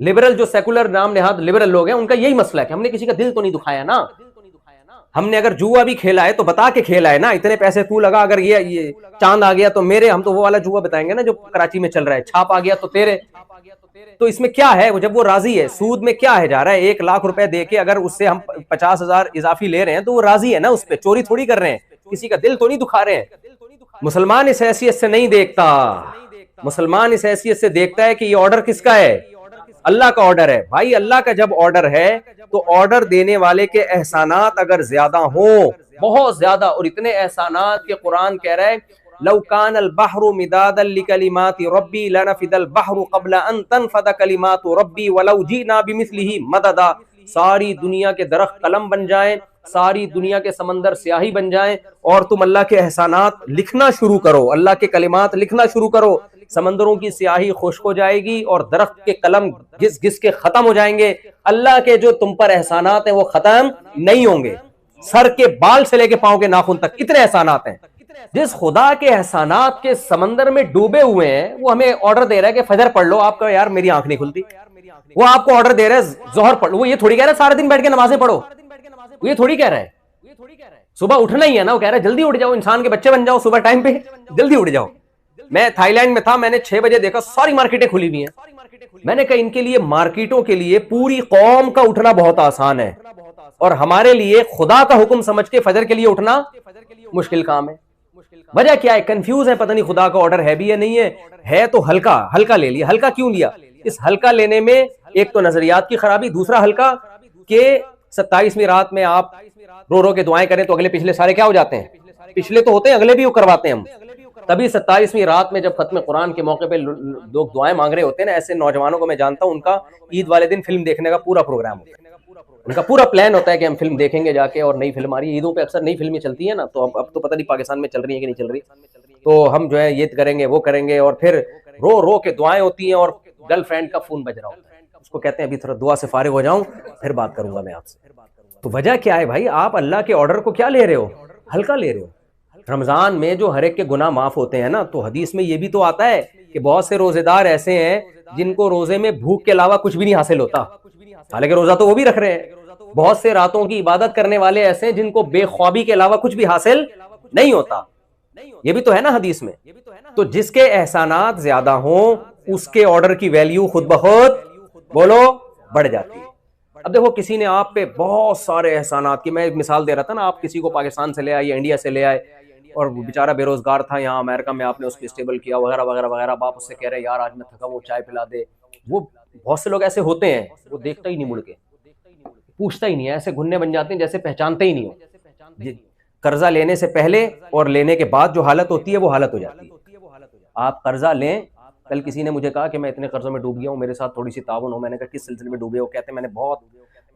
Liberal جو secular نام نہاد لبرل لوگ ہیں ان کا یہی مسئلہ ہے کہ ہم نے کسی کا دل تو نہیں دکھایا نا. ہم نے اگر جوا بھی کھیلا ہے تو بتا کے کھیلا ہے نا, اتنے پیسے تو لگا, اگر یہ چاند آ گیا تو میرے, ہم تو وہ والا جوا بتائیں گے نا جو کراچی میں چل رہا ہے, چھاپ آ گیا تو تیرے. تو اس میں کیا ہے, جب وہ راضی ہے, سود میں کیا ہے جا رہا ہے, 1,00,000 روپے دے کے اگر اس سے ہم 50,000 اضافی لے رہے ہیں تو وہ راضی ہے نا, اس پہ چوری تھوڑی کر رہے ہیں, کسی کا دل تو نہیں دکھا رہے ہیں. مسلمان اس حیثیت سے نہیں دیکھتا, مسلمان اس حیثیت سے دیکھتا ہے کہ یہ آرڈر کس کا ہے, اللہ کا آرڈر ہے. بھائی اللہ کا جب آرڈر ہے تو آرڈر دینے والے کے احسانات اگر زیادہ ہوں, بہت زیادہ, اور اتنے احسانات کہ قرآن کہہ رہا ہے لو کان البحر مدادا لکلمات ربی لنفد البحر قبل ان تنفد کلمات ربی ولو جئنا بمثلہ مددا. ساری دنیا کے درخت قلم بن جائیں, ساری دنیا کے سمندر سیاہی بن جائیں, اور تم اللہ کے احسانات لکھنا شروع کرو, اللہ کے کلمات لکھنا شروع کرو, سمندروں کی سیاہی خشک ہو جائے گی اور درخت کے قلم گھس گھس کے ختم ہو جائیں گے. اللہ کے جو تم پر احسانات ہیں وہ ختم نہیں ہوں گے, سر کے بال سے لے کے پاؤں کے ناخن تک اتنے احسانات ہیں. جس خدا کے احسانات کے سمندر میں ڈوبے ہوئے ہیں وہ ہمیں آرڈر دے رہا ہے کہ فجر پڑھ لو, آپ کا یار میری آنکھ نہیں کھلتی. وہ آپ کو آرڈر دے رہا ہے ظہر پڑھ لو, وہ یہ تھوڑی کہہ رہا ہے سارے دن بیٹھ کے نمازیں پڑھو, وہ یہ تھوڑی کہہ رہا ہے صبح اٹھنا ہی ہے نا, وہ کہہ رہا ہے جلدی اٹھ جاؤ, انسان کے بچے بن جاؤ, صبح ٹائم پہ جلدی اٹھ جاؤ. میں تھائی لینڈ میں تھا, میں نے 6 بجے دیکھا ساری مارکیٹیں کھلی ہوئی ہیں. میں نے کہا ان کے لیے, مارکیٹوں کے لیے پوری قوم کا اٹھنا بہت آسان ہے, اور ہمارے لیے خدا کا حکم سمجھ کے فجر کے لیے اٹھنا مشکل کام ہے. وجہ کیا ہے, کنفیوز ہے, پتہ نہیں خدا کا آرڈر ہے بھی یا نہیں ہے تو ہلکا لے لیا. ہلکا کیوں لیا؟ اس ہلکا لینے میں ایک تو نظریات کی خرابی, دوسرا ہلکا کہ 27ویں رات میں آپ رو رو کے دعائیں کریں تو اگلے پچھلے سارے کیا ہو جاتے ہیں, پچھلے تو ہوتے ہیں, اگلے بھی وہ کرواتے ہیں ہم. تبھی 27ویں رات میں جب ختم قرآن کے موقع پہ لوگ دعائیں مانگ رہے ہوتے ہیں نا, ایسے نوجوانوں کو میں جانتا ہوں, ان کا عید والے دن فلم دیکھنے کا پورا پروگرام ہوتا ہے, ان کا پورا پلان ہوتا ہے کہ ہم فلم دیکھیں گے جا کے, اور نئی فلم آ رہی ہے عیدوں پہ, اکثر نئی فلمیں چلتی ہیں نا, تو اب تو پتہ نہیں پاکستان میں چل رہی ہیں کہ نہیں چل رہی, تو ہم جو ہے یہ کریں گے وہ کریں گے, اور پھر رو رو کے دعائیں ہوتی ہیں, اور گرل فرینڈ کا فون بج رہا ہوتا ہے, اس کو کہتے ہیں ابھی تھوڑا دعا سے فارغ ہو جاؤں پھر بات کروں گا میں آپ سے. تو وجہ کیا ہے بھائی, آپ اللہ کے آرڈر کو کیا لے رہے ہو, ہلکا لے رہے ہو. رمضان میں جو ہر ایک کے گناہ معاف ہوتے ہیں نا, تو حدیث میں یہ بھی تو آتا ہے کہ بہت سے روزے دار ایسے ہیں جن کو روزے میں بھوک کے علاوہ کچھ بھی نہیں حاصل ہوتا, حالانکہ روزہ تو وہ بھی رکھ رہے ہیں. بہت سے راتوں کی عبادت کرنے والے ایسے ہیں جن کو بے خوابی کے علاوہ کچھ بھی حاصل نہیں ہوتا, یہ بھی تو ہے نا حدیث میں. تو جس کے احسانات زیادہ ہوں اس کے آرڈر کی ویلیو خود بخود بولو بڑھ جاتی ہے. اب دیکھو کسی نے آپ پہ بہت سارے احسانات کی, میں ایک مثال دے رہا تھا نا, آپ کسی کو پاکستان سے لے آئے یا انڈیا سے لے آئے, اور وہ بیچارہ بے روزگار تھا یہاں امریکہ میں, آپ نے اس کو اسٹیبل کیا وغیرہ وغیرہ وغیرہ, اب آپ اس سے کہہ رہے ہیں یار آج میں تھکا ہوں چائے پلا دے. وہ بہت سے لوگ ایسے ہوتے ہیں, وہ دیکھتا ہی نہیں مڑ کے, پوچھتا ہی نہیں ہے, ایسے گھننے بن جاتے ہیں جیسے پہچانتے ہی نہیں ہو. قرضہ لینے سے پہلے اور لینے کے بعد جو حالت ہوتی ہے وہ حالت ہو جاتی ہے. آپ قرضہ لیں, کل کسی نے مجھے کہا کہ میں اتنے قرضوں میں ڈوب گیا ہوں, میرے ساتھ تھوڑی سی تعاون ہو. میں نے کہا کس سلسلے میں ڈوبے ہو؟ کہتے ہیں میں نے بہت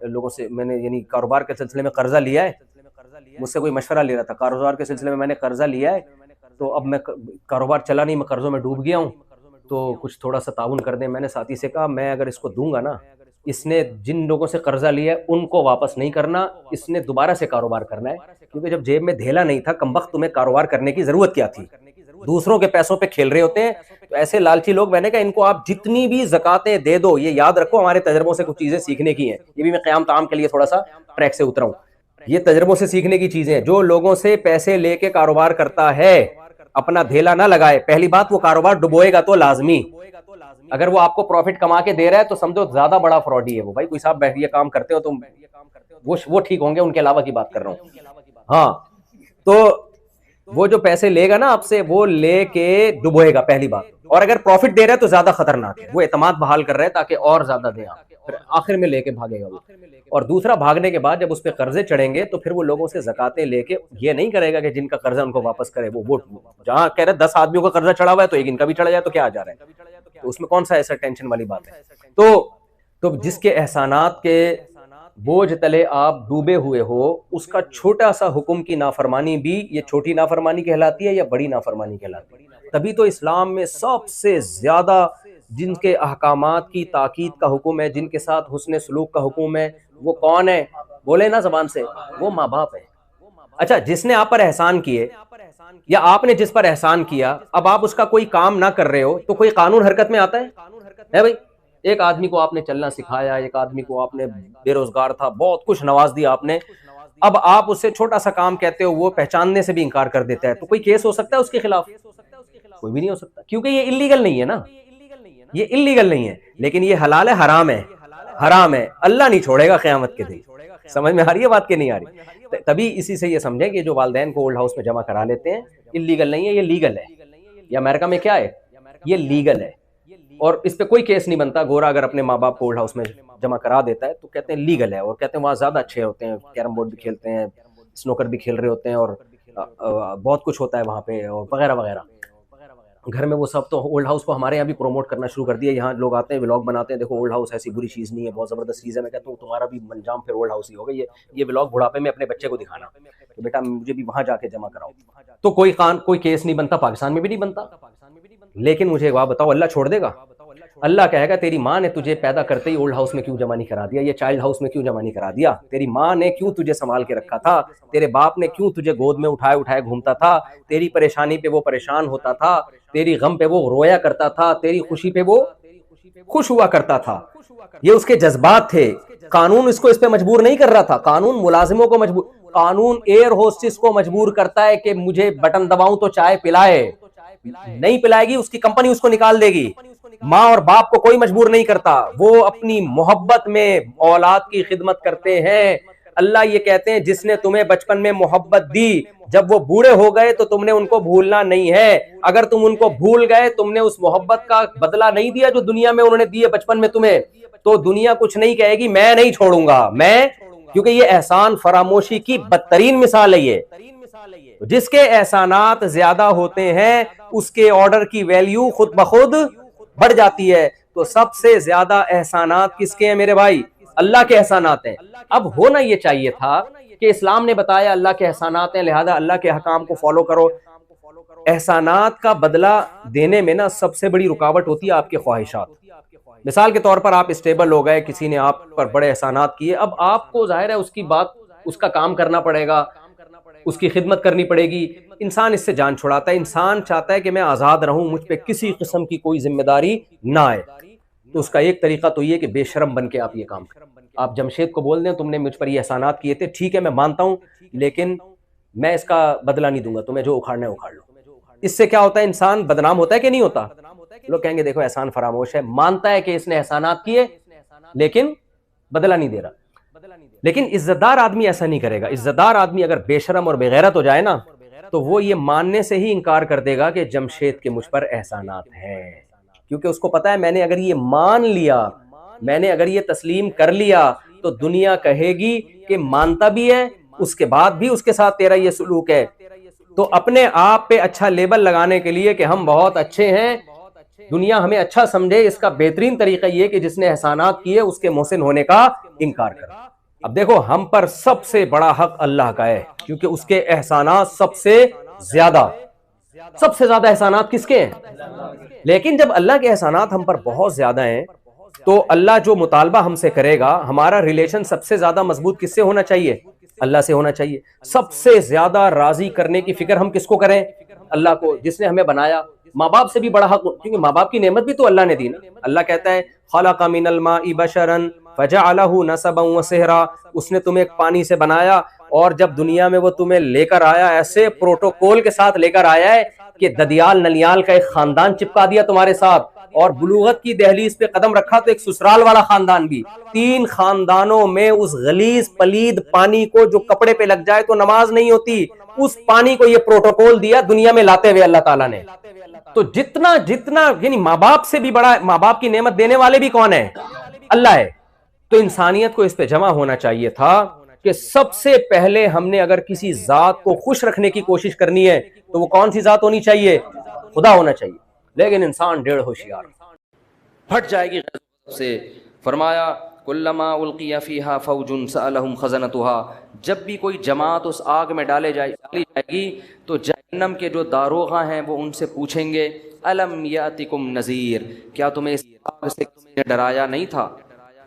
لوگوں سے, میں نے یعنی کاروبار کے سلسلے میں قرضہ لیا ہے, مجھ سے کوئی مشورہ لے رہا تھا, کاروبار کے سلسلے میں نے قرضہ لیا ہے, تو اب میں کاروبار چلا نہیں, میں قرضوں میں ڈوب گیا ہوں, تو کچھ تھوڑا سا تعاون کر دیں. میں نے ساتھی سے کہا میں اگر اس کو دوں گا نا, اس نے جن لوگوں سے قرضہ لیا ہے ان کو واپس نہیں کرنا, اس نے دوبارہ سے کاروبار کرنا ہے, کیونکہ جب جیب میں دھیلا نہیں تھا کمبخت تمہیں کاروبار کرنے کی ضرورت کیا تھی, دوسروں کے پیسوں پہ کھیل رہے ہوتے ہیں. تو ایسے لالچی لوگ, میں نے کہا ان کو آپ جتنی بھی زکاتیں دے دو, یہ یاد رکھو ہمارے تجربوں سے کچھ چیزیں سیکھنے کی ہیں, یہ بھی میں قیام طعام کے لیے تھوڑا سا ٹریک سے اترا ہوں, یہ تجربوں سے سیکھنے کی چیزیں. جو لوگوں سے پیسے لے کے کاروبار کرتا ہے اپنا دھیلا نہ لگائے, پہلی بات وہ کاروبار ڈبوئے گا تو لازمی, اگر وہ آپ کو پروفٹ کما کے دے رہا ہے تو سمجھو زیادہ بڑا فراڈی ہے وہ. بھائی کوئی صاحب یہ کام کرتے ہو تم, وہ ٹھیک ہوں گے, ان کے علاوہ کی بات کر رہا ہوں. ہاں, تو وہ جو پیسے لے گا نا آپ سے, وہ لے کے ڈبوئے گا پہلی بات, اور اگر پروفٹ دے رہا ہے تو زیادہ خطرناک ہے, وہ اعتماد بحال کر رہے ہیں تاکہ اور زیادہ دیں آپ, پھر آخر میں لے کے بھاگے گا وہ. اور دوسرا, بھاگنے کے بعد جب اس پہ قرضے چڑھیں گے تو پھر وہ لوگوں سے زکاتیں لے کے یہ نہیں کرے گا کہ جن کا قرضہ ان کو واپس کرے. وہ جہاں کہہ رہے 10 آدمیوں کا قرضہ چڑھا ہوا ہے تو ایک ان کا بھی چڑھ جائے تو کیا آ جا رہا ہے, تو اس میں کون سا ایسا ٹینشن والی بات ہے. تو جس کے احسانات کے بوجھ تلے آپ ڈوبے ہوئے ہو, اس کا چھوٹا سا حکم کی نافرمانی بھی یہ چھوٹی نافرمانی کہلاتی ہے یا بڑی نافرمانی کہلاتی ہے؟ تبھی تو اسلام میں سب سے زیادہ جن کے احکامات کی تاکید کا حکم ہے, جن کے ساتھ حسن سلوک کا حکم ہے, وہ کون ہے؟ بولے نا زبان سے, وہ ماں باپ ہے. اچھا, جس نے آپ پر احسان کیے یا آپ نے جس پر احسان کیا, اب آپ اس کا کوئی کام نہ کر رہے ہو تو کوئی قانون حرکت میں آتا ہے بھائی؟ ایک آدمی کو آپ نے چلنا سکھایا, ایک آدمی کو آپ نے بے روزگار تھا, بہت کچھ نواز دیا آپ نے, اب آپ اسے چھوٹا سا کام کہتے ہو, وہ پہچاننے سے بھی انکار کر دیتا ہے, تو کوئی کیس ہو سکتا ہے اس کے خلاف؟ کوئی بھی نہیں ہو سکتا, کیونکہ یہ اللیگل نہیں ہے نا, یہ اللیگل نہیں ہے. لیکن یہ حلال ہے, حرام ہے, حرام ہے, اللہ نہیں چھوڑے گا قیامت کے دن. سمجھ میں آ رہی ہے بات کہ نہیں آ رہی؟ تبھی اسی سے یہ سمجھیں کہ جو والدین کو اولڈ ہاؤس میں جمع کرا لیتے ہیں, اللیگل نہیں ہے, یہ لیگل ہے. یہ امریکہ میں کیا ہے, یہ لیگل ہے, اور اس پہ کوئی کیس نہیں بنتا. گورا اگر اپنے ماں باپ کو اولڈ ہاؤس میں جمع کرا دیتا ہے تو کہتے ہیں لیگل ہے, اور کہتے ہیں وہاں زیادہ اچھے ہوتے ہیں, کیرم بورڈ بھی کھیلتے ہیں, سنوکر بھی کھیل رہے ہوتے ہیں, اور بہت کچھ ہوتا ہے وہاں پہ, اور وغیرہ وغیرہ. گھر میں وہ سب تو اولڈ ہاؤس کو ہمارے یہاں بھی پروموٹ کرنا شروع کر دیا. یہاں لوگ آتے ہیں, ولاگ بناتے ہیں, دیکھو اولڈ ہاؤس ایسی بری چیز نہیں ہے, بہت زبردست چیز ہے. میں کہتا ہوں تمہارا بھی انجام پھر اولڈ ہاؤس ہی ہوگا. یہ ولاگ بڑھاپے میں اپنے بچے کو دکھانا کہ بیٹا مجھے بھی وہاں جا کے جمع کراؤ, تو کوئی کیس نہیں بنتا, پاکستان میں بھی نہیں بنتا. لیکن مجھے ایک بات بتاؤ, اللہ چھوڑ دے گا؟ اللہ کہے گا تیری ماں نے تجھے پیدا کرتے ہی اولڈ ہاؤس میں کیوں جمع نہیں کرا دیا, یہ چائلڈ ہاؤس میں کیوں جمع نہیں کرا دیا؟ تیری ماں نے کیوں تجھے سنبھال کے رکھا تھا؟ تیرے باپ نے کیوں تجھے گود میں اٹھائے گھومتا تھا؟ تیری پریشانی پہ وہ پریشان ہوتا تھا, تیری غم پہ وہ رویا کرتا تھا, تیری خوشی پہ وہ خوش ہوا کرتا تھا. یہ اس کے جذبات تھے. قانون اس کو اس پہ مجبور نہیں کر رہا تھا. قانون ملازموں کو مجبور, قانون ایئر ہوسٹس کو مجبور کرتا ہے کہ مجھے بٹن دباؤں تو چائے پلائے. نہیں پلائے گی, اس کی کمپنی اس کو نکال دے گی. ماں اور باپ کو کوئی مجبور نہیں کرتا, وہ اپنی محبت میں اولاد کی خدمت کرتے ہیں. اللہ یہ کہتے ہیں جس نے تمہیں بچپن میں محبت دی, جب وہ بوڑھے ہو گئے تو تم نے ان کو بھولنا نہیں ہے. اگر تم ان کو بھول گئے, تم نے اس محبت کا بدلہ نہیں دیا جو دنیا میں انہوں نے دی ہے بچپن میں تمہیں, تو دنیا کچھ نہیں کہے گی, میں نہیں چھوڑوں گا میں, کیونکہ یہ احسان فراموشی کی بدترین مثال ہے. یہ جس کے احسانات زیادہ ہوتے ہیں اس کے آرڈر کی ویلیو خود بخود بڑھ جاتی ہے. تو سب سے زیادہ احسانات کس کے ہیں میرے بھائی؟ اللہ کے احسانات ہیں. اب ہونا یہ چاہیے تھا کہ اسلام نے بتایا اللہ کے احسانات ہیں, لہذا اللہ کے احکام کو فالو کرو. احسانات کا بدلہ دینے میں نا سب سے بڑی رکاوٹ ہوتی ہے آپ کے خواہشات. مثال کے طور پر آپ اسٹیبل ہو گئے, کسی نے آپ پر بڑے احسانات کیے, اب آپ کو ظاہر ہے اس کی بات, اس کا کام کرنا پڑے گا, اس کی خدمت کرنی پڑے گی. انسان اس سے جان چھڑاتا ہے, انسان چاہتا ہے کہ میں آزاد رہوں, مجھ پہ کسی قسم کی کوئی ذمہ داری نہ آئے. تو اس کا ایک طریقہ تو یہ کہ بے شرم بن کے آپ یہ کام کریں. آپ جمشید کو بول دیں تم نے مجھ پر یہ احسانات کیے تھے, ٹھیک ہے میں مانتا ہوں, لیکن میں اس کا بدلہ نہیں دوں گا, تمہیں جو اکھاڑنا ہے اکھاڑ لو. اس سے کیا ہوتا ہے, انسان بدنام ہوتا ہے کہ نہیں ہوتا؟ لوگ کہیں گے دیکھو احسان فراموش ہے, مانتا ہے کہ اس نے احسانات کیے لیکن بدلہ نہیں دے رہا. لیکن عزت دار آدمی ایسا نہیں کرے گا. عزت دار آدمی اگر بے شرم اور بے غیرت ہو جائے نا, تو وہ یہ ماننے سے ہی انکار کر دے گا کہ جمشید کے مجھ پر احسانات ہیں, کیونکہ اس کو پتا ہے میں نے اگر یہ مان لیا, میں نے اگر یہ تسلیم کر لیا, تو دنیا کہے گی کہ مانتا بھی ہے, اس کے بعد بھی اس کے ساتھ تیرا یہ سلوک ہے. تو اپنے آپ پہ اچھا لیبل لگانے کے لیے کہ ہم بہت اچھے ہیں, دنیا ہمیں اچھا سمجھے, اس کا بہترین طریقہ یہ کہ جس نے احسانات کیے اس کے محسن ہونے کا انکار کرے. اب دیکھو ہم پر سب سے بڑا حق اللہ کا ہے, کیونکہ اس کے احسانات سب سے زیادہ احسانات کس کے ہیں؟ لیکن جب اللہ کے احسانات ہم پر بہت زیادہ ہیں, تو اللہ جو مطالبہ ہم سے کرے گا, ہمارا ریلیشن سب سے زیادہ مضبوط کس سے ہونا چاہیے؟ اللہ سے ہونا چاہیے. سب سے زیادہ راضی کرنے کی فکر ہم کس کو کریں؟ اللہ کو, جس نے ہمیں بنایا. ماں باپ سے بھی بڑا حق, کیونکہ ماں باپ کی نعمت بھی تو اللہ نے دی نا. اللہ کہتا ہے خلق من الماء بشرا فجعلہ نسبا وصہرا, اس نے تمہیں ایک پانی سے بنایا, اور جب دنیا میں وہ تمہیں لے کر آیا, ایسے پروٹوکول کے ساتھ لے کر آیا ہے کہ ددیال نلیال کا ایک خاندان چپکا دیا تمہارے ساتھ, اور بلوغت کی دہلیز پہ قدم رکھا تو ایک سسرال والا خاندان بھی. 3 خاندانوں میں اس غلیظ پلید پانی کو جو کپڑے پہ لگ جائے تو نماز نہیں ہوتی, اس پانی کو یہ پروٹوکول دیا دنیا میں لاتے ہوئے اللہ تعالیٰ نے. تو جتنا یعنی ماں باپ سے بھی بڑا, ماں باپ کی نعمت دینے والے بھی کون ہیں؟ اللہ ہے. تو انسانیت کو اس پہ جمع ہونا چاہیے تھا کہ سب سے پہلے ہم نے اگر کسی ذات کو خوش رکھنے کی کوشش کرنی ہے تو وہ کون سی ذات ہونی چاہیے؟ خدا ہونا چاہیے. لیکن انسان ڈیڑھ ہوشیار, پھٹ جائے گی سے. فرمایا کلما القی فیہا فوج سألہم خزنتها, جب بھی کوئی جماعت اس آگ میں ڈالی جائے گی تو جہنم کے جو داروغہ ہیں وہ ان سے پوچھیں گے الم یاتکم نذیر, کیا تمہیں اس آگ سے ڈرایا نہیں تھا؟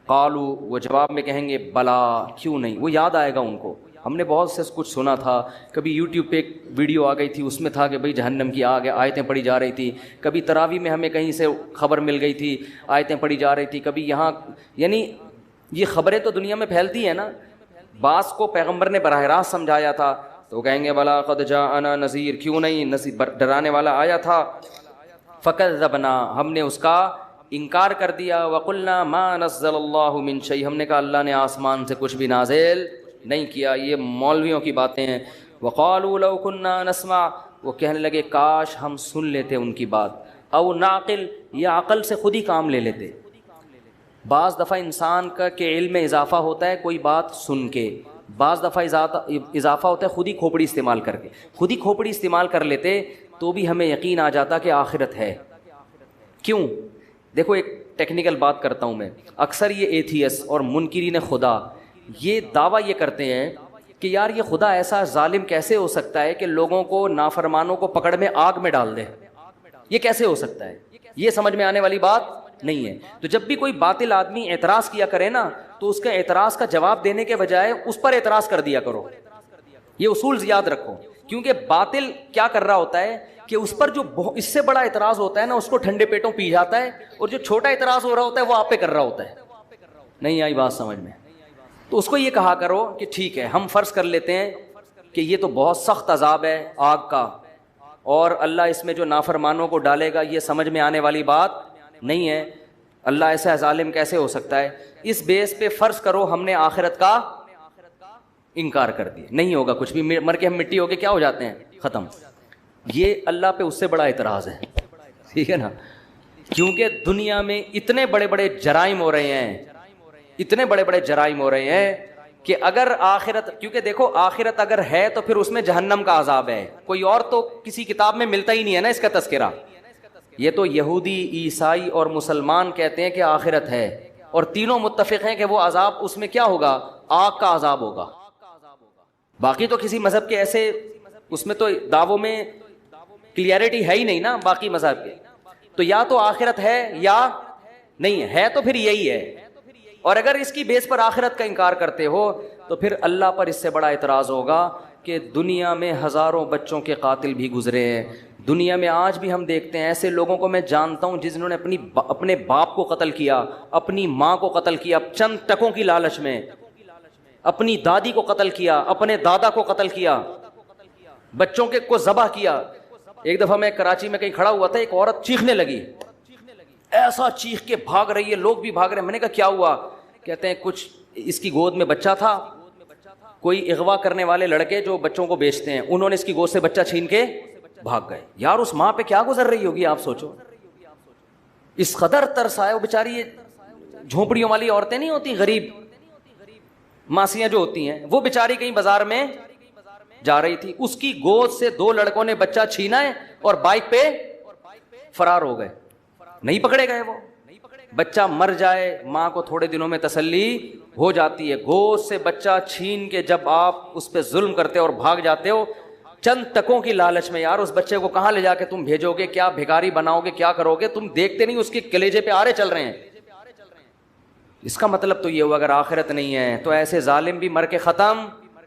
قالوا, وہ جواب میں کہیں گے بلا, کیوں نہیں. وہ یاد آئے گا ان کو, ہم نے بہت سے کچھ سنا تھا. کبھی یوٹیوب پہ ایک ویڈیو آ گئی تھی, اس میں تھا کہ بھئی جہنم کی آگ ہے, آیتیں پڑھی جا رہی تھی. کبھی تراویح میں ہمیں کہیں سے خبر مل گئی تھی, آیتیں پڑھی جا رہی تھی. کبھی یہاں, یعنی یہ خبریں تو دنیا میں پھیلتی ہیں نا. بعض کو پیغمبر نے براہ راست سمجھایا تھا تو وہ کہیں گے بلا قد جاءنا نذیر, کیوں نہیں, نذیر ڈرانے والا آیا تھا. فکذبنا, ہم نے اس کا انکار کر دیا. وقلنا ما نزل اللہ من شیء, ہم نے کہا اللہ نے آسمان سے کچھ بھی نازل نہیں کیا, یہ مولویوں کی باتیں ہیں. وقالوا لو كنا نسمع, وہ کہنے لگے کاش ہم سن لیتے ان کی بات. او نعقل, یا عقل سے خود ہی کام لے لیتے. بعض دفعہ انسان کا کہ علم میں اضافہ ہوتا ہے کوئی بات سن کے, بعض دفعہ اضافہ ہوتا ہے خود ہی کھوپڑی استعمال کر کے. خود ہی کھوپڑی استعمال کر لیتے تو بھی ہمیں یقین آ جاتا کہ آخرت ہے. کیوں؟ دیکھو ایک ٹیکنیکل بات کرتا ہوں میں. اکثر یہ ایتھیس اور منکرین خدا یہ دعویٰ یہ کرتے ہیں کہ یار یہ خدا ایسا ظالم کیسے ہو سکتا ہے کہ لوگوں کو, نافرمانوں کو پکڑ میں آگ میں ڈال دے. یہ کیسے ہو سکتا ہے؟ یہ سمجھ میں آنے والی بات نہیں ہے. تو جب بھی کوئی باطل آدمی اعتراض کیا کرے نا تو اس کا اعتراض کا جواب دینے کے بجائے اس پر اعتراض کر دیا کرو. یہ اصول یاد رکھو, کیونکہ باطل کیا کر رہا ہوتا ہے کہ اس پر جو اس سے بڑا اعتراض ہوتا ہے نا اس کو ٹھنڈے پیٹوں پی جاتا ہے, اور جو چھوٹا اعتراض ہو رہا ہوتا ہے وہ آپ پہ کر رہا ہوتا ہے. نہیں آئی بات سمجھ میں؟ تو اس کو یہ کہا کرو کہ ٹھیک ہے ہم فرض کر لیتے ہیں کہ یہ تو بہت سخت عذاب ہے آگ کا, اور اللہ اس میں جو نافرمانوں کو ڈالے گا یہ سمجھ میں آنے والی بات نہیں ہے. اللہ ایسا ظالم کیسے ہو سکتا ہے؟ اس بیس پہ فرض کرو ہم نے آخرت کا انکار کر دیا, نہیں ہوگا کچھ بھی, مر کے ہم مٹی ہو کے کیا ہو جاتے ہیں, ختم. یہ اللہ پہ اس سے بڑا اعتراض ہے, ٹھیک ہے نا. کیونکہ دنیا میں اتنے بڑے بڑے جرائم ہو رہے ہیں, اتنے بڑے بڑے جرائم ہو رہے ہیں کہ اگر آخرت, کیونکہ دیکھو آخرت اگر ہے تو پھر اس میں جہنم کا عذاب ہے, کوئی اور تو کسی کتاب میں ملتا ہی نہیں ہے نا اس کا تذکرہ. یہ تو یہودی, عیسائی اور مسلمان کہتے ہیں کہ آخرت ہے, اور تینوں متفق ہیں کہ وہ عذاب اس میں کیا ہوگا, آگ کا عذاب ہوگا. باقی تو کسی مذہب کے ایسے اس میں تو دعووں میں کلیئرٹی ہے ہی نہیں نا باقی مذہب کے. تو یا تو آخرت ہے یا نہیں ہے تو پھر یہی ہے. اور اگر اس کی بیس پر آخرت کا انکار کرتے ہو تو پھر اللہ پر اس سے بڑا اعتراض ہوگا کہ دنیا میں ہزاروں بچوں کے قاتل بھی گزرے ہیں. دنیا میں آج بھی ہم دیکھتے ہیں ایسے لوگوں کو, میں جانتا ہوں جنہوں نے اپنے باپ کو قتل کیا, اپنی ماں کو قتل کیا چند ٹکوں کی لالچ میں, اپنی دادی کو قتل کیا, اپنے دادا کو قتل کیا, بچوں کے کو ذبح کیا. ایک دفعہ میں کراچی میں کہیں کھڑا ہوا تھا, ایک عورت چیخنے لگی, ایسا چیخ کے بھاگ رہی ہے, لوگ بھی بھاگ رہے ہیں. میں نے کہا کیا ہوا؟ کہتے ہیں کچھ اس کی گود میں بچہ تھا, کوئی اغوا کرنے والے لڑکے جو بچوں کو بیچتے ہیں انہوں نے اس کی گود سے بچہ چھین کے بھاگ گئے. یار اس ماں پہ کیا گزر رہی ہوگی آپ سوچو. اس قدر ترس آیا, وہ بیچاری, یہ جھونپڑیوں والی عورتیں نہیں ہوتی, غریب ماسیاں جو ہوتی ہیں, وہ بیچاری کہیں بازار میں جا رہی تھی, اس کی گود سے دو لڑکوں نے بچہ چھینا ہے اور بائک پہ فرار ہو گئے. نہیں پکڑے گئے, وہ بچہ مر جائے ماں کو تھوڑے دنوں میں تسلی ہو جاتی ہے. گود سے بچہ چھین کے جب آپ اس پہ ظلم کرتے اور بھاگ جاتے ہو چند ٹکوں کی لالچ میں, یار اس بچے کو کہاں لے جا کے تم بھیجو گے, کیا بھکاری بناؤ گے, کیا کرو گے, تم دیکھتے نہیں اس کے کلیجے پہ آرے چل رہے ہیں. اس کا مطلب تو یہ ہوا اگر آخرت نہیں ہے تو ایسے ظالم بھی مر کے ختم,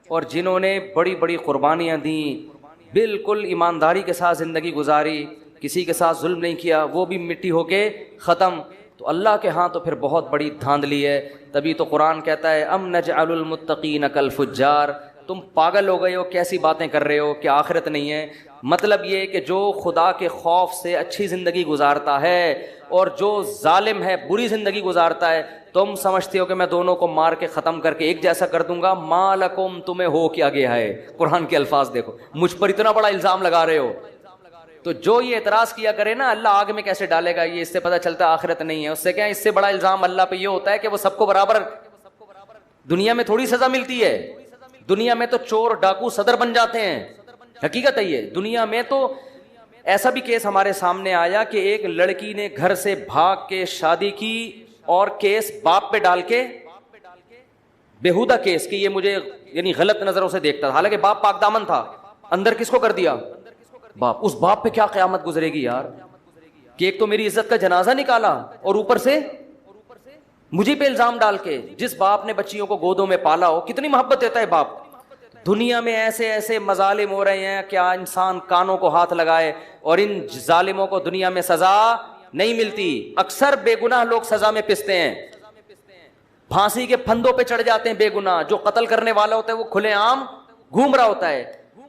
اور جنہوں نے بڑی بڑی قربانیاں دیں, بالکل ایمانداری کے ساتھ زندگی گزاری, کسی کے ساتھ ظلم نہیں کیا, وہ بھی مٹی ہو کے ختم. تو اللہ کے ہاں تو پھر بہت بڑی دھاندلی ہے. تبھی تو قرآن کہتا ہے ام نجعل المتقین کالفجار, تم پاگل ہو گئے ہو, کیسی باتیں کر رہے ہو کہ آخرت نہیں ہے. مطلب یہ کہ جو خدا کے خوف سے اچھی زندگی گزارتا ہے اور جو ظالم ہے بری زندگی گزارتا ہے, تم سمجھتے ہو کہ میں دونوں کو مار کے ختم کر کے ایک جیسا کر دوں گا. ما لکم, تمہیں ہو کیا گیا ہے. قرآن کے الفاظ دیکھو, مجھ پر اتنا بڑا الزام لگا رہے ہو. تو جو یہ اعتراض کیا کرے نا اللہ آگ میں کیسے ڈالے گا, یہ اس سے پتہ چلتا ہے آخرت نہیں ہے. اس سے کیا, اس سے بڑا الزام اللہ پہ یہ ہوتا ہے کہ وہ سب کو برابر, دنیا میں تھوڑی سزا ملتی ہے. دنیا میں تو چور ڈاکو صدر بن جاتے ہیں, حقیقت ہے یہ. دنیا میں تو ایسا بھی کیس ہمارے سامنے آیا کہ ایک لڑکی نے گھر سے بھاگ کے شادی کی اور کیس باپ پہ ڈال کے, بےہودہ کیس کہ یہ مجھے یعنی غلط نظروں سے دیکھتا تھا, حالانکہ باپ پاک دامن تھا, اندر کس کو کر دیا, باپ. اس باپ پہ کیا قیامت گزرے گی یار, کہ ایک تو میری عزت کا جنازہ نکالا اور اوپر سے مجھے پہ الزام ڈال کے. جس باپ نے بچیوں کو گودوں میں پالا ہو, کتنی محبت دیتا ہے باپ, دنیا میں ایسے ایسے مظالم ہو رہے ہیں کیا انسان کانوں کو ہاتھ لگائے، اور ان ظالموں کو دنیا میں سزا نہیں ملتی. اکثر بے گناہ لوگ سزا میں پستے ہیں، پھانسی کے پھندوں پہ چڑھ جاتے ہیں بے گناہ. جو قتل کرنے والا ہوتا ہے وہ کھلے عام گھوم رہا ہوتا ہے.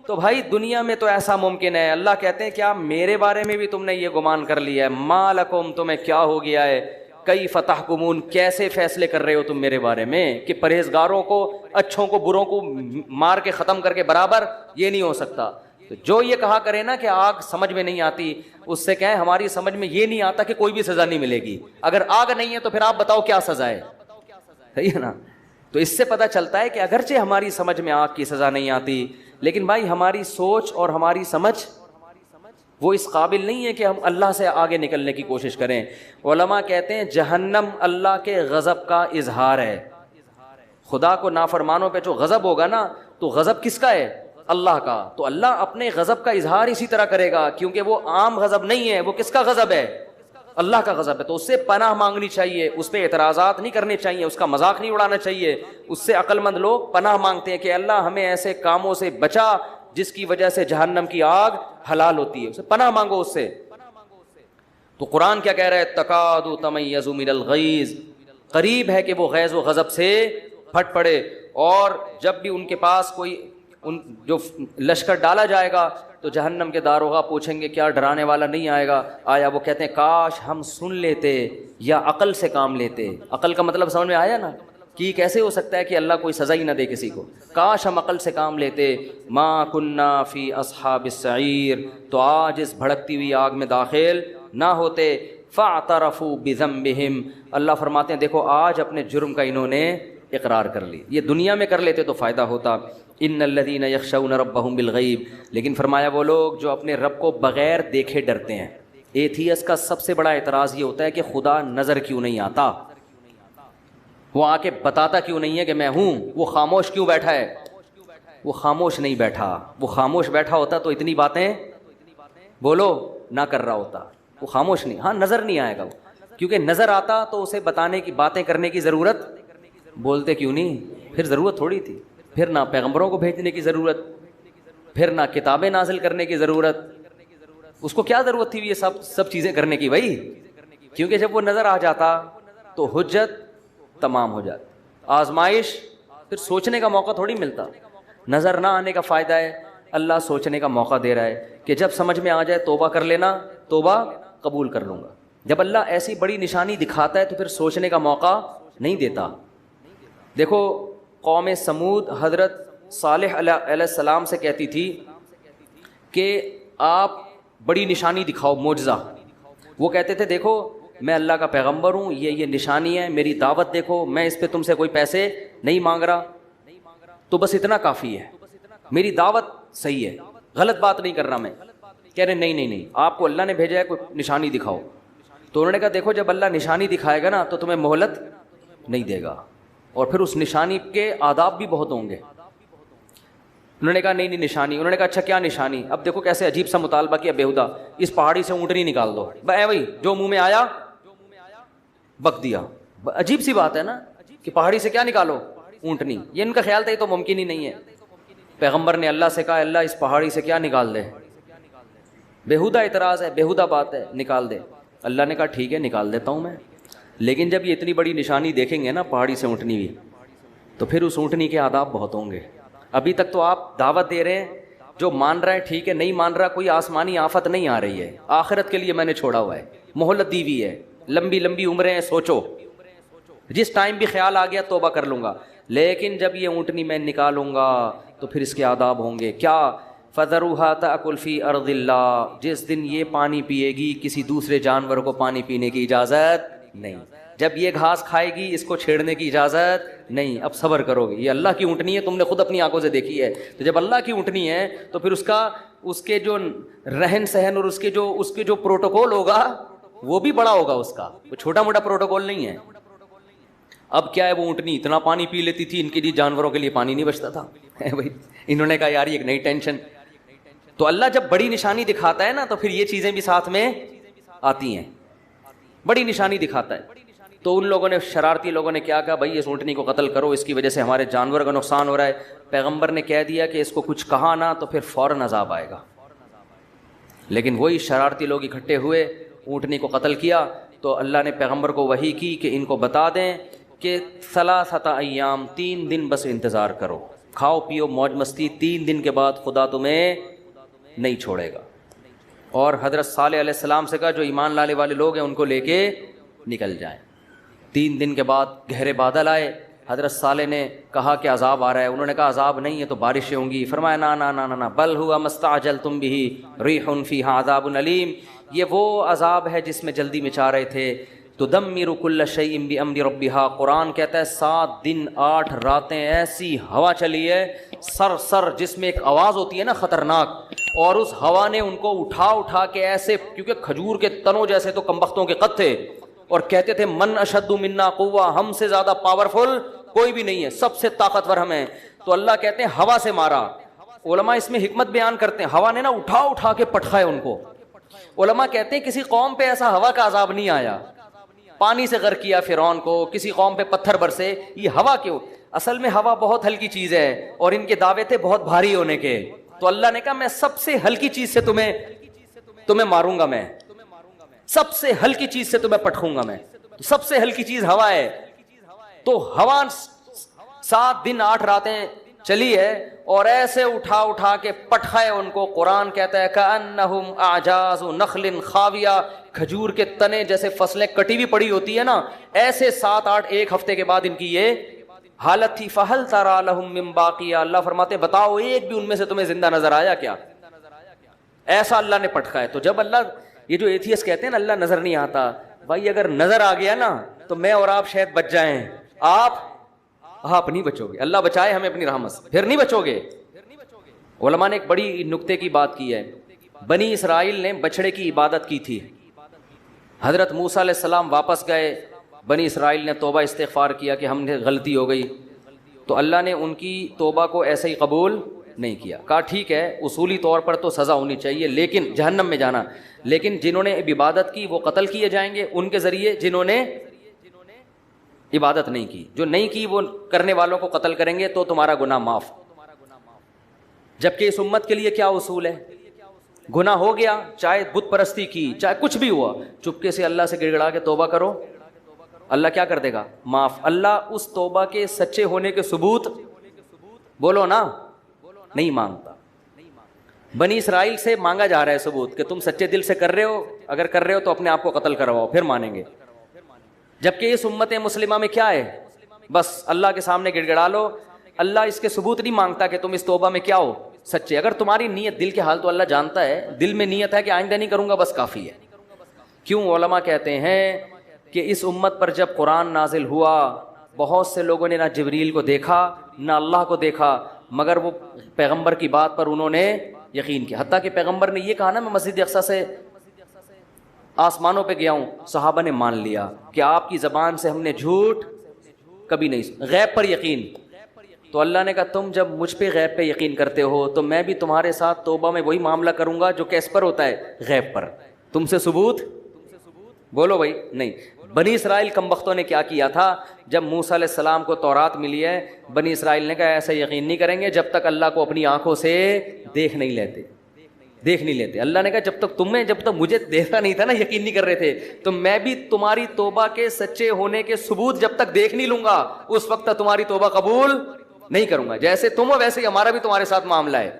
تو بھائی دنیا میں تو ایسا ممکن ہے. اللہ کہتے ہیں کیا میرے بارے میں بھی تم نے یہ گمان کر لیا ہے؟ ما لکم، تمہیں کیا ہو گیا ہے؟ کیف تحکمون، کیسے فیصلے کر رہے ہو تم میرے بارے میں کہ پرہیزگاروں کو، اچھوں کو بروں کو مار کے ختم کر کے برابر؟ یہ نہیں ہو سکتا. تو جو یہ کہا کرے نا کہ آگ سمجھ میں نہیں آتی، اس سے کہیں ہماری سمجھ میں یہ نہیں آتا کہ کوئی بھی سزا نہیں ملے گی. اگر آگ نہیں ہے تو پھر آپ بتاؤ کیا سزا ہے؟ صحیح ہے نا. تو اس سے پتہ چلتا ہے کہ اگرچہ ہماری سمجھ میں آگ کی سزا نہیں آتی، لیکن بھائی ہماری سوچ اور ہماری سمجھ وہ اس قابل نہیں ہے کہ ہم اللہ سے آگے نکلنے کی کوشش کریں. علماء کہتے ہیں جہنم اللہ کے غضب کا اظہار ہے. خدا کو نافرمانوں پہ جو غضب ہوگا نا، تو غضب کس کا ہے؟ اللہ کا. تو اللہ اپنے غضب کا اظہار اسی طرح کرے گا، کیونکہ وہ عام غضب نہیں ہے. وہ کس کا غضب ہے؟ اللہ کا غضب ہے. تو اس سے پناہ مانگنی چاہیے، اس پہ اعتراضات نہیں کرنے چاہیے، اس کا مذاق نہیں اڑانا چاہیے. اس سے عقل مند لوگ پناہ مانگتے ہیں کہ اللہ ہمیں ایسے کاموں سے بچا جس کی وجہ سے جہنم کی آگ حلال ہوتی ہے. اسے پناہ مانگو اس سے. تو قرآن کیا کہہ رہا ہے؟ تکاد تمیز من الغیظ، قریب ہے کہ وہ غیظ و غضب سے پھٹ پڑے. اور جب بھی ان کے پاس کوئی جو لشکر ڈالا جائے گا تو جہنم کے داروغہ پوچھیں گے کیا ڈرانے والا نہیں آئے گا؟ آیا؟ وہ کہتے ہیں کاش ہم سن لیتے یا عقل سے کام لیتے. عقل کا مطلب سمجھ میں آیا نا کہ کیسے ہو سکتا ہے کہ اللہ کوئی سزا ہی نہ دے کسی کو؟ کاش ہم عقل سے کام لیتے. ما کننا فی اصحاب السعیر، تو آج اس بھڑکتی ہوئی آگ میں داخل نہ ہوتے. فاعترفوا بذنبہم، اللہ فرماتے ہیں دیکھو آج اپنے جرم کا انہوں نے اقرار کر لی. یہ دنیا میں کر لیتے تو فائدہ ہوتا. ان الذین یخشون ربہم بالغیب، لیکن فرمایا وہ لوگ جو اپنے رب کو بغیر دیکھے ڈرتے ہیں. ایتھیس کا سب سے بڑا اعتراض یہ ہوتا ہے کہ خدا نظر کیوں نہیں آتا، وہ آ کے بتاتا کیوں نہیں ہے کہ میں ہوں، وہ خاموش کیوں بیٹھا ہے؟ وہ خاموش نہیں بیٹھا. وہ خاموش بیٹھا ہوتا تو اتنی باتیں بولو نہ کر رہا ہوتا. وہ خاموش نہیں، ہاں نظر نہیں آئے گا وہ، کیونکہ نظر آتا تو اسے بتانے کی، باتیں کرنے کی ضرورت، بولتے کیوں نہیں؟ پھر ضرورت تھوڑی تھی. پھر نہ پیغمبروں کو بھیجنے کی ضرورت، پھر نہ کتابیں نازل کرنے کی ضرورت. اس کو کیا ضرورت تھی یہ سب چیزیں کرنے کی بھائی؟ کیونکہ جب وہ نظر آ جاتا تو حجت تمام ہو جاتی. آزمائش پھر سوچنے کا موقع تھوڑی ملتا. نظر نہ آنے کا فائدہ ہے اللہ سوچنے کا موقع دے رہا ہے کہ جب سمجھ میں آ جائے توبہ کر لینا، توبہ قبول کر لوں گا. جب اللہ ایسی بڑی نشانی دکھاتا ہے تو پھر سوچنے کا موقع نہیں دیتا. دیکھو قوم سمود حضرت صالح علیہ السلام سے کہتی تھی کہ آپ بڑی نشانی دکھاؤ، معجزہ. وہ کہتے تھے دیکھو میں اللہ کا پیغمبر ہوں، یہ نشانی ہے، میری دعوت دیکھو، میں اس پہ تم سے کوئی پیسے نہیں مانگ رہا، تو بس اتنا کافی ہے، میری دعوت صحیح ہے، غلط بات نہیں کر رہا میں. کہہ رہے نہیں آپ کو اللہ نے بھیجا ہے، کوئی نشانی دکھاؤ. تو انہوں نے کہا دیکھو جب اللہ نشانی دکھائے گا نا تو تمہیں مہلت نہیں دے گا، اور پھر اس نشانی کے آداب بھی بہت ہوں گے. انہوں نے کہا نہیں نشانی. انہوں نے کہا اچھا کیا نشانی؟ اب دیکھو کیسے عجیب سا مطالبہ کیا بیہودہ. اس پہاڑی سے اونٹنی نکال دو، بھائی جو منہ میں آیا بک دیا. عجیب سی بات ہے نا کہ پہاڑی سے کیا نکالو؟ اونٹنی. یہ ان کا خیال تھا یہ تو ممکن ہی نہیں ہے. پیغمبر نے اللہ سے کہا اللہ اس پہاڑی سے کیا نکال دے؟ بیہودہ اعتراض ہے، بیہودہ بات ہے، نکال دے. اللہ نے کہا ٹھیک ہے نکال دیتا ہوں میں. لیکن جب یہ اتنی بڑی نشانی دیکھیں گے نا پہاڑی سے اونٹنی بھی، تو پھر اس اونٹنی کے آداب بہت ہوں گے. ابھی تک تو آپ دعوت دے رہے ہیں، جو مان رہا ہے ٹھیک ہے، نہیں مان رہا کوئی آسمانی آفت نہیں آ رہی ہے، آخرت کے لیے میں نے چھوڑا ہوا ہے، مہلت دی ہوئی ہے، لمبی لمبی عمریں ہیں، سوچو جس ٹائم بھی خیال آ گیا توبہ کر لوں گا. لیکن جب یہ اونٹنی میں نکالوں گا تو پھر اس کے آداب ہوں گے. کیا؟ فَذَرُوهَا تَأْكُلْ فِي أَرْضِ اللَّهِ، جس دن یہ پانی پیے گی کسی دوسرے جانور کو پانی پینے کی اجازت نہیں. جب یہ گھاس کھائے گی اس کو چھیڑنے کی اجازت نہیں. اب صبر کرو گے، یہ اللہ کی اونٹنی ہے، تم نے خود اپنی آنکھوں سے دیکھی ہے. تو جب اللہ کی اونٹنی ہے تو پھر اس کے جو رہن سہن اور اس کے جو پروٹوکول ہوگا وہ بھی بڑا ہوگا. اس کا وہ چھوٹا موٹا پروٹوکول نہیں ہے. اب کیا ہے وہ اونٹنی اتنا پانی پی لیتی تھی، ان کے لیے جانوروں کے لیے پانی نہیں بچتا تھا. بھائی انہوں نے کہا یار یہ ایک نئی ٹینشن. تو اللہ جب بڑی نشانی دکھاتا ہے نا تو پھر یہ چیزیں بھی ساتھ میں آتی ہیں. بڑی نشانی دکھاتا ہے. تو ان لوگوں نے, شرارتی لوگوں نے کیا کہا, بھائی اس اونٹنی کو قتل کرو, اس کی وجہ سے ہمارے جانور کا نقصان ہو رہا ہے. پیغمبر نے کہہ دیا کہ اس کو کچھ کہا نا تو پھر فوراً عذاب آئے گا. لیکن وہی شرارتی لوگ اکٹھے ہوئے, اونٹنی کو قتل کیا. تو اللہ نے پیغمبر کو وحی کی کہ ان کو بتا دیں کہ ثلاثۃ ایام, 3 دن بس انتظار کرو, کھاؤ پیو موج مستی, 3 دن کے بعد خدا تمہیں نہیں چھوڑے گا. اور حضرت صالح علیہ السلام سے کہا جو ایمان لانے والے لوگ ہیں ان کو لے کے نکل جائیں. 3 دن کے بعد گہرے بادل آئے. حضرت صالح نے کہا کہ عذاب آ رہا ہے. انہوں نے کہا عذاب نہیں ہے تو بارشیں ہوں گی. فرمایا نا نا نا نا, بل ہوا مستعجلتم بہ ریح فیہا عذاب علیم, یہ وہ عذاب ہے جس میں جلدی مچا رہے تھے. تدمر کل شیء بامر ربہا, قرآن کہتا ہے 7 دن 8 راتیں ایسی ہوا چلی ہے سر سر, جس میں ایک آواز ہوتی ہے نا خطرناک, اور اس ہوا نے ان کو اٹھا اٹھا کے ایسے, کیونکہ کھجور کے تنوں جیسے تو کمبختوں کے قد تھے, اور کہتے تھے من اشد منا قوہ, ہم سے زیادہ پاورفل کوئی بھی نہیں ہے, سب سے طاقتور ہم ہیں. تو اللہ کہتے ہیں ہوا سے مارا. علماء اس میں حکمت بیان کرتے ہیں, ہوا نے نا اٹھا اٹھا کے پٹخائے ان کو. علماء کہتے ہیں کسی قوم پہ ایسا ہوا کا عذاب نہیں آیا. پانی سے غرق کیا فرعون کو, کسی قوم پہ پتھر برسے, یہ ہوا کیوں؟ اصل میں ہوا بہت ہلکی چیز ہے اور ان کے دعوے تھے بہت بھاری ہونے کے. تو اللہ نے کہا میں سب سے ہلکی چیز سے تمہیں ماروں گا, میں سب سے ہلکی چیز سے تمہیں پٹخوں گا میں. سب سے ہلکی چیز ہوا ہے. تو ہوا 7 دن 8 راتیں چلی ہے اور ایسے اٹھا اٹھا کے پٹخائے ان کو. قرآن کہتا ہے کأنہم اعجاز نخل خاویہ, کھجور کے تنے جیسے فصلیں کٹی ہوئی پڑی ہوتی ہے نا, ایسے 7-8 ایک ہفتے کے بعد ان کی یہ حالت تھی. فہل تری لہم من باقیہ, اللہ فرماتے بتاؤ ایک بھی ان میں سے تمہیں زندہ نظر آیا کیا؟ ایسا اللہ نے پٹخائے. تو جب اللہ, یہ جو ایتھیسٹ کہتے ہیں نا اللہ نظر نہیں آتا, بھائی اگر نظر آ گیا نا تو میں اور آپ شاید بچ جائیں, آپ نہیں بچو گے. اللہ بچائے ہمیں اپنی رحمت سے, پھر نہیں بچو گے. علماء نے ایک بڑی نکتے کی بات کی ہے. بنی اسرائیل نے بچڑے کی عبادت کی تھی. حضرت موسیٰ علیہ السلام واپس گئے, بنی اسرائیل نے توبہ استغفار کیا کہ ہم نے غلطی ہو گئی. تو اللہ نے ان کی توبہ کو ایسے ہی قبول نہیں کیا. کہا ٹھیک ہے اصولی طور پر تو سزا ہونی چاہیے, لیکن جہنم میں جانا, لیکن جنہوں نے عبادت کی وہ قتل کیے جائیں گے ان کے ذریعے, جنہوں نے عبادت نہیں کی, جو نہیں کی وہ کرنے والوں کو قتل کریں گے تو تمہارا گناہ معاف. جبکہ اس امت کے لیے کیا اصول ہے؟ گناہ ہو گیا, چاہے بت پرستی کی, چاہے کچھ بھی ہوا, چپکے سے اللہ سے گڑ گڑا کے توبہ کرو, اللہ کیا کر دے گا؟ معاف. اللہ اس توبہ کے سچے ہونے کے ثبوت بولو نا نہیں مانگتا. بنی اسرائیل سے مانگا جا رہا ہے ثبوت کہ تم سچے دل سے کر رہے ہو, اگر کر رہے ہو تو اپنے آپ کو قتل کرواؤ پھر مانیں گے. جبکہ اس امت مسلمہ میں کیا ہے؟ بس اللہ کے سامنے گڑ گڑا لو, اللہ اس کے ثبوت نہیں مانگتا کہ تم اس توبہ میں کیا ہو سچے. اگر تمہاری نیت, دل کے حال تو اللہ جانتا ہے, دل میں نیت ہے کہ آئندہ نہیں کروں گا بس کافی ہے. کیوں علماء کہتے ہیں کہ اس امت پر جب قرآن نازل ہوا بہت سے لوگوں نے نہ جبریل کو دیکھا نہ اللہ کو دیکھا, مگر وہ پیغمبر کی بات پر انہوں نے یقین کیا. حتیٰ کہ پیغمبر نے یہ کہا نا میں مسجد اقصیٰ سے آسمانوں پہ گیا ہوں, صحابہ نے مان لیا کہ آپ کی زبان سے ہم نے جھوٹ کبھی نہیں. غیب پر یقین. تو اللہ نے کہا تم جب مجھ پہ غیب پہ یقین کرتے ہو تو میں بھی تمہارے ساتھ توبہ میں وہی معاملہ کروں گا جو کیس پر ہوتا ہے, غیب پر. تم سے ثبوت بولو بھائی نہیں. بنی اسرائیل کمبختوں نے کیا کیا تھا جب موسیٰ علیہ السلام کو تورات ملی ہے, بنی اسرائیل نے کہا ایسے یقین نہیں کریں گے جب تک اللہ کو اپنی آنکھوں سے دیکھ نہیں لیتے. اللہ نے کہا جب تک مجھے دیکھا نہیں تھا نا, یقین نہیں کر رہے تھے, تو میں بھی تمہاری توبہ کے سچے ہونے کے ثبوت جب تک دیکھ نہیں لوں گا اس وقت تک تمہاری توبہ قبول نہیں کروں گا. جیسے تم ہو ویسے ہی ہمارا بھی تمہارے ساتھ معاملہ ہے.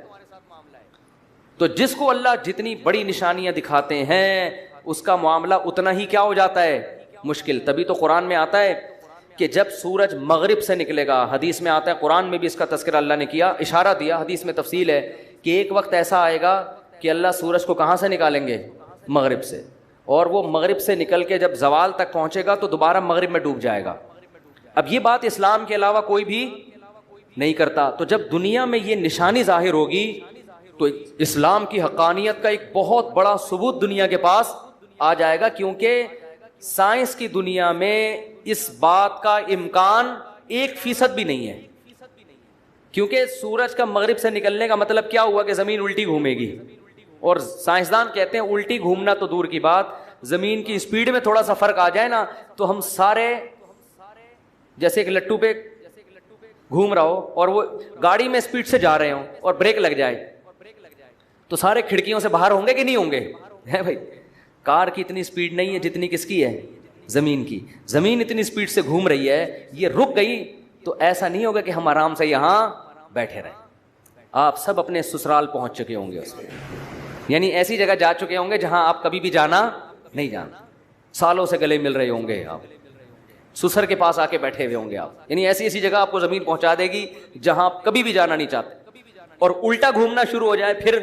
تو جس کو اللہ جتنی بڑی نشانیاں دکھاتے ہیں اس کا معاملہ اتنا ہی کیا ہو جاتا ہے مشکل. تبھی تو قرآن میں آتا ہے کہ جب سورج مغرب سے نکلے گا, حدیث میں آتا ہے, قرآن میں بھی اس کا تذکرہ اللہ نے کیا, اشارہ دیا, حدیث میں تفصیل ہے کہ ایک وقت ایسا آئے گا کہ اللہ سورج کو کہاں سے نکالیں گے؟ مغرب سے. اور وہ مغرب سے نکل کے جب زوال تک پہنچے گا تو دوبارہ مغرب میں ڈوب جائے گا. اب یہ بات اسلام کے علاوہ کوئی بھی نہیں کرتا. تو جب دنیا میں یہ نشانی ظاہر ہوگی تو اسلام کی حقانیت کا ایک بہت بڑا ثبوت دنیا کے پاس آ جائے گا, کیونکہ سائنس کی دنیا میں اس بات کا امکان 1% بھی نہیں ہے. کیونکہ سورج کا مغرب سے نکلنے کا مطلب کیا ہوا کہ زمین الٹی گھومے گی, اور سائنسدان کہتے ہیں الٹی گھومنا تو دور کی بات, زمین کی اسپیڈ میں تھوڑا سا فرق آ جائے نا تو ہم سارے جیسے ایک لٹو پہ گھوم رہا ہو اور وہ گاڑی میں اسپیڈ سے جا رہے ہوں اور بریک لگ جائے تو سارے کھڑکیوں سے باہر ہوں گے کہ نہیں ہوں گے؟ ہے بھائی، کار کی اتنی اسپیڈ نہیں ہے جتنی کس کی ہے؟ زمین کی. زمین اتنی اسپیڈ سے گھوم رہی ہے، یہ رک گئی تو ایسا نہیں ہوگا کہ ہم آرام سے یہاں بیٹھے رہیں. آپ سب اپنے سسرال پہنچ چکے ہوں گے اس میں، یعنی ایسی جگہ جا چکے ہوں گے جہاں آپ کبھی بھی جانا نہیں جانا. سالوں سے گلے مل رہے ہوں گے، آپ سسر کے پاس آ کے بیٹھے ہوئے ہوں گے آپ. یعنی ایسی ایسی جگہ آپ کو زمین پہنچا دے گی جہاں آپ کبھی بھی جانا نہیں چاہتے. اور الٹا گھومنا شروع ہو جائے پھر